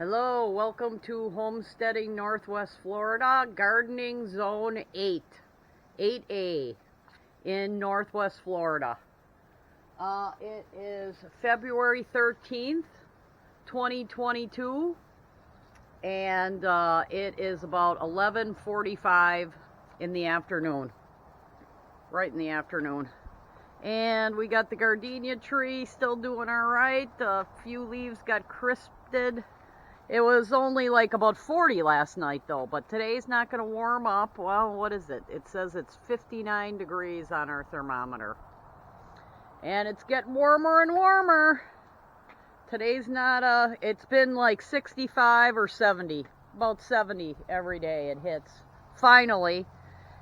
Hello, welcome to Homesteading Northwest Florida, Gardening Zone 8, 8A in Northwest Florida. It is February 13th, 2022, and it is about 11:45 in the afternoon, right in the afternoon. And we got the gardenia tree still doing all right. A few leaves got crisped. It was only like about 40 last night though, but today's not going to warm up. Well, what is it? It says it's 59 degrees on our thermometer. And it's getting warmer and warmer. Today's not, it's been like 65 or 70. About 70 every day it hits. Finally,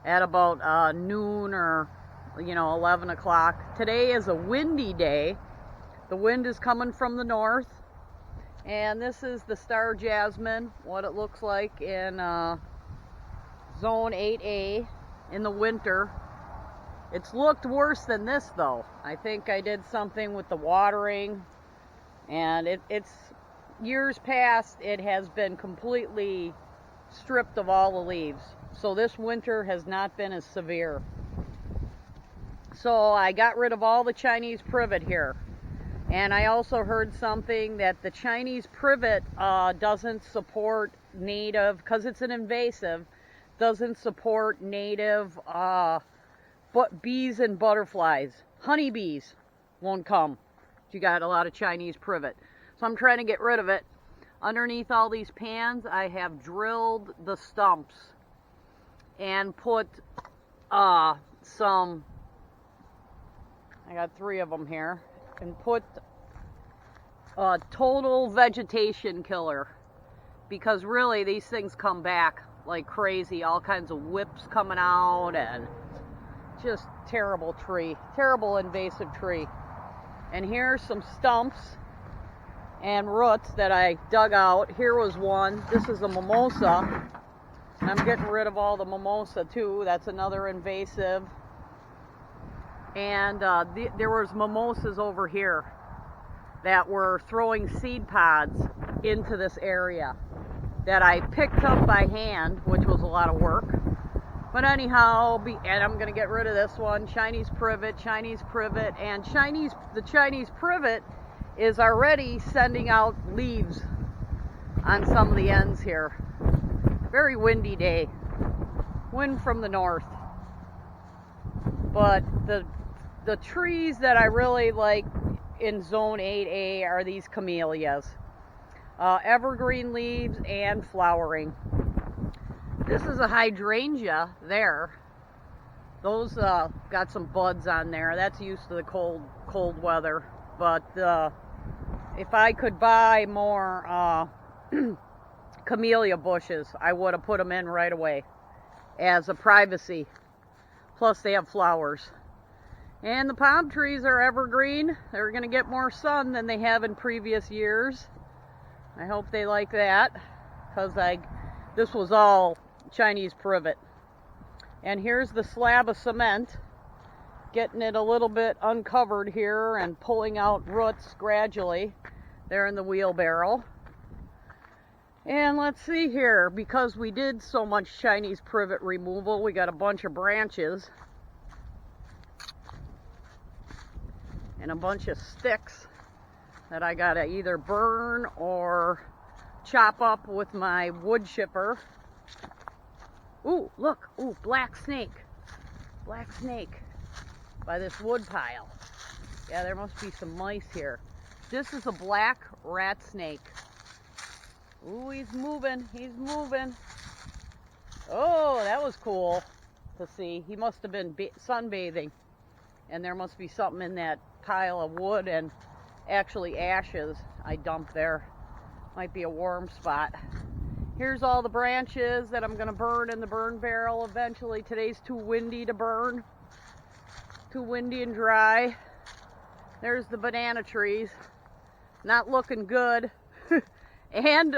at about noon or, 11 o'clock. Today is a windy day. The wind is coming from the north. And this is the star jasmine, what it looks like in Zone 8A in the winter. It's looked worse than this though. I think I did something with the watering, and it's years past it has been completely stripped of all the leaves. So this winter has not been as severe. So I got rid of all the Chinese privet here. And I also heard something that the Chinese privet doesn't support native, because it's an invasive, doesn't support native bees and butterflies. Honeybees won't come if you got a lot of Chinese privet. So I'm trying to get rid of it. Underneath all these pans, I have drilled the stumps and put I got 3 of them here. And put a total vegetation killer, because really these things come back like crazy, all kinds of whips coming out, and just terrible tree, terrible invasive tree. And here's some stumps and roots that I dug out. Here was one. This is a mimosa, and I'm getting rid of all the mimosa too. That's another invasive. And there was mimosas over here that were throwing seed pods into this area that I picked up by hand, which was a lot of work. But anyhow, and I'm going to get rid of this one, Chinese privet, and the Chinese privet is already sending out leaves on some of the ends here. Very windy day, wind from the north. But the trees that I really like in Zone 8A are these camellias. Evergreen leaves and flowering. This is a hydrangea there. Those got some buds on there. That's used to the cold weather. But if I could buy more camellia bushes, I would have put them in right away as a privacy. Plus they have flowers. And the palm trees are evergreen. They're going to get more sun than they have in previous years. I hope they like that, because this was all Chinese privet. And here's the slab of cement, getting it a little bit uncovered here and pulling out roots gradually there in the wheelbarrow. And let's see here, because we did so much Chinese privet removal, we got a bunch of branches and a bunch of sticks that I gotta either burn or chop up with my wood chipper. Ooh, look, ooh, black snake by this wood pile. Yeah, there must be some mice here. This is a black rat snake. Ooh, he's moving. Oh, that was cool to see. He must have been sunbathing, and there must be something in that pile of wood and actually ashes I dumped there. Might be a warm spot. Here's all the branches that I'm going to burn in the burn barrel eventually. Today's too windy to burn. Too windy and dry. There's the banana trees. Not looking good. And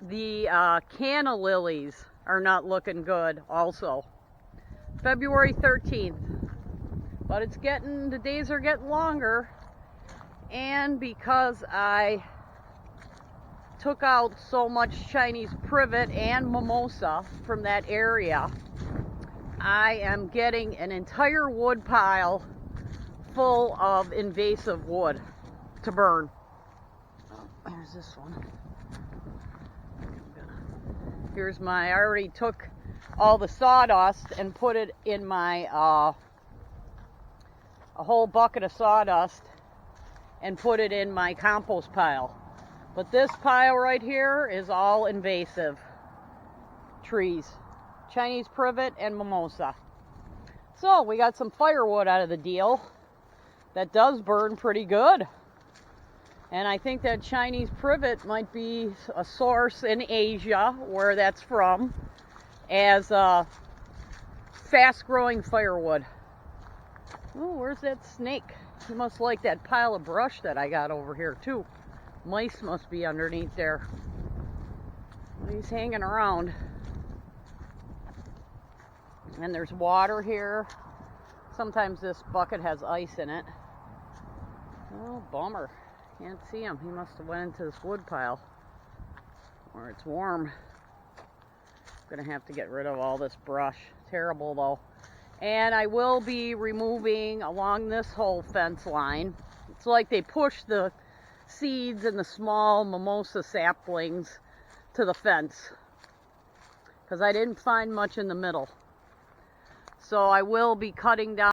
the canna lilies are not looking good also. February 13th. But the days are getting longer, and because I took out so much Chinese privet and mimosa from that area, I am getting an entire wood pile full of invasive wood to burn. Oh, here's this one. Here's I already took all the sawdust and put it in my, a whole bucket of sawdust and put it in my compost pile. But this pile right here is all invasive trees. Chinese privet and mimosa. So we got some firewood out of the deal. That does burn pretty good. And I think that Chinese privet might be a source in Asia, where that's from, as a fast-growing firewood. Oh, where's that snake? He must like that pile of brush that I got over here, too. Mice must be underneath there. He's hanging around. And there's water here. Sometimes this bucket has ice in it. Oh, bummer. Can't see him. He must have went into this wood pile. Or it's warm. I'm gonna have to get rid of all this brush. Terrible though. And I will be removing along this whole fence line. It's like they push the seeds and the small mimosa saplings to the fence, because I didn't find much in the middle. So I will be cutting down